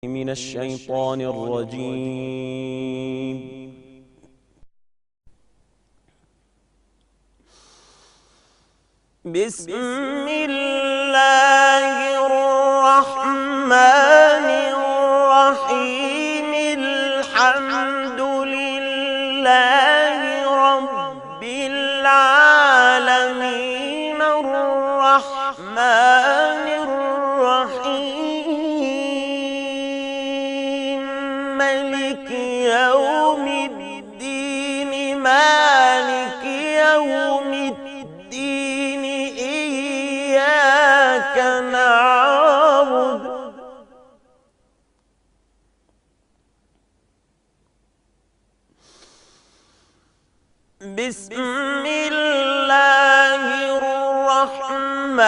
من الشيطان الرجيم. بسم الله الرحمن الرحيم. الحمد لله رب العالمين الرحمن الرحيم مالك يوم الدين. مالك يوم الدين إياك نعبد بسم الله الرحمن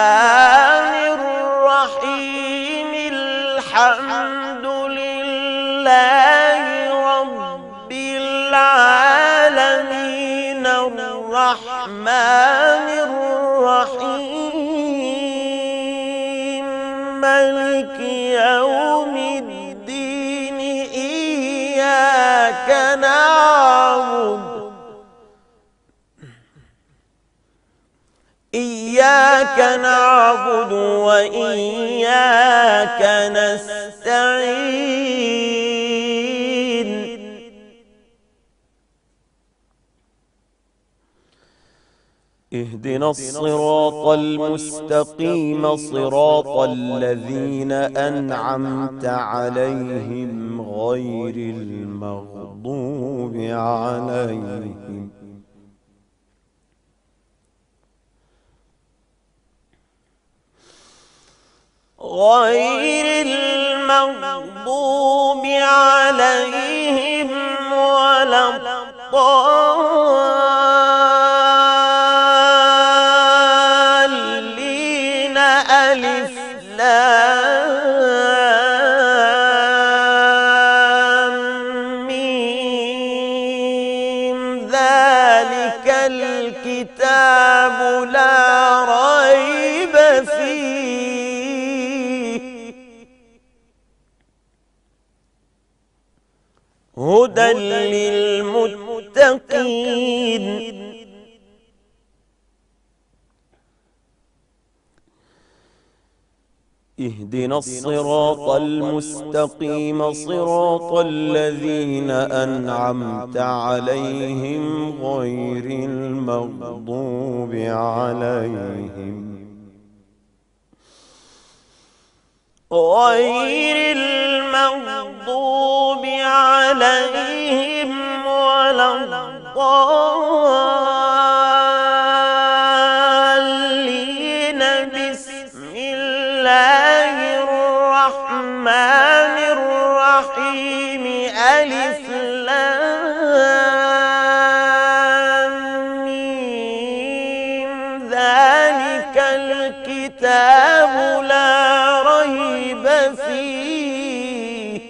الرحيم. الحمد لله رب العالمين الرحمن الرحيم مالك يوم الدين إياك نعبد وإياك نستعين. اهدنا الصراط المستقيم صراط الذين أنعمت عليهم غير المغضوب عليهم ولا الضالين. ألف لام ميم. ذلك الكتاب لا ريب فيه هدى للمتقين. اهدنا الصراط المستقيم صراط الذين أنعمت عليهم غير المغضوب عليهم ولا الضالين. بسم الله الرحمن الرحيم. ألف لام ميم. ذلك الكتاب لا ريب فيه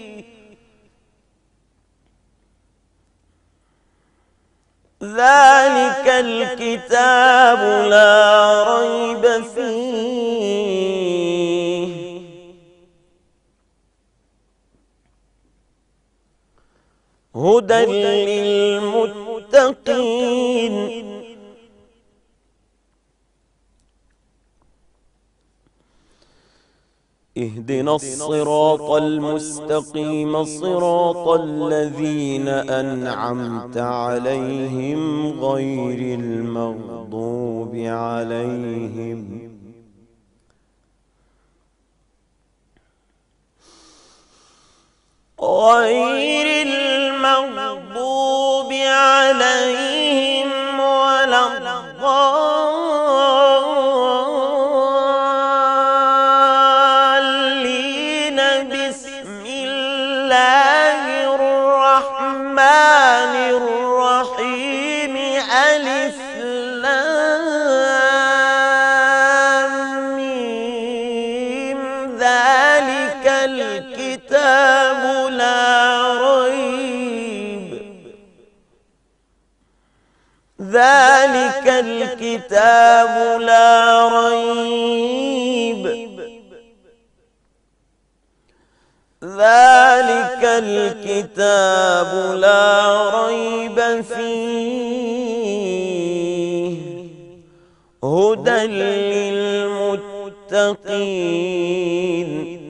ذلك الكتاب لا ريب فيه هدى للمتقين. اهدنا الصراط المستقيم صراط الذين أنعمت عليهم غير المغضوب عليهم ولا الضالين. بسم الله الرحمن الرحيم. ألف لام ميم. ذلك الكتاب لا ريب ذلك الكتاب لا ريب فيه هدى للمتقين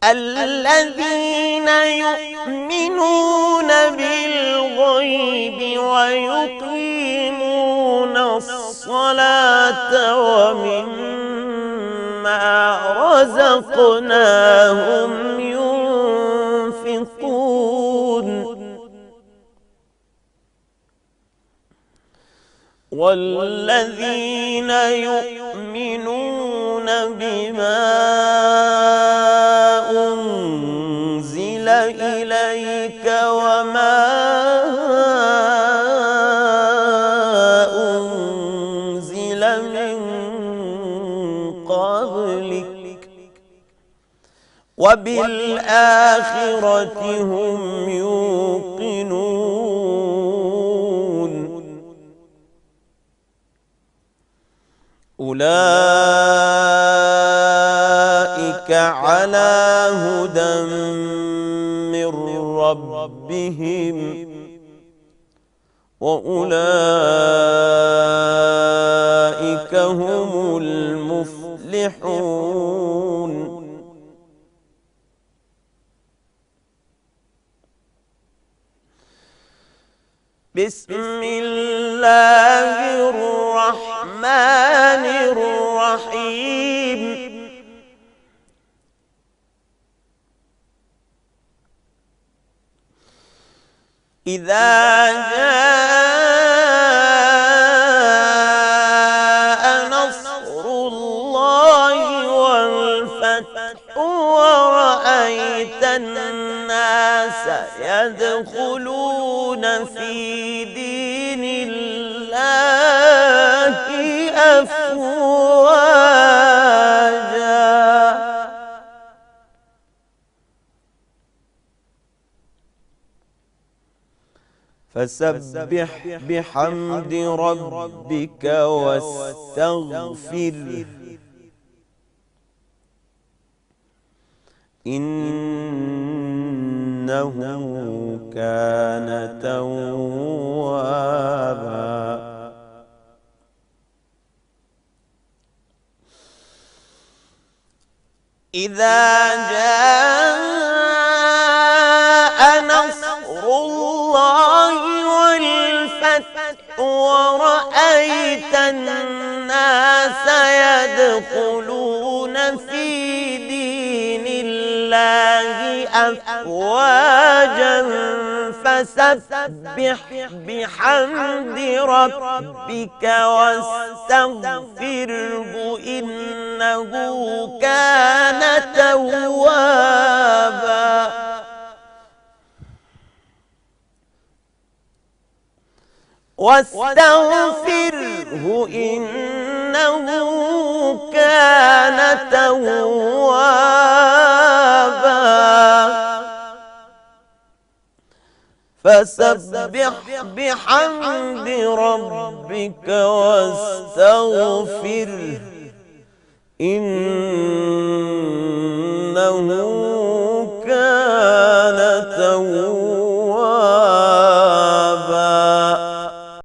الذين يؤمنون بالغيب ويقيمون الصلاة ومما رزقناهم ينفقون والذين يؤمنون بما أنزل إليك وما أنزل من قبلك وبالآخرة هم يوقنون أولئك على هدى من ربهم وأولئك هم المفلحون بسم الله الرحمن الرحيم إذا جاء نصر الله والفتح ورأيت الناس يدخلون في دين الله أفواجا فسبح بحمد ربك واستغفره إنه كان توابا إذا جاء نصر الله والفتح ورأيت الناس يدخلون في دين الله أفواجا فسبح بحمد ربك واستغفره إنه كان توابا واستغفره إنه كان توابا فسبح بحمد ربك واستغفره إنه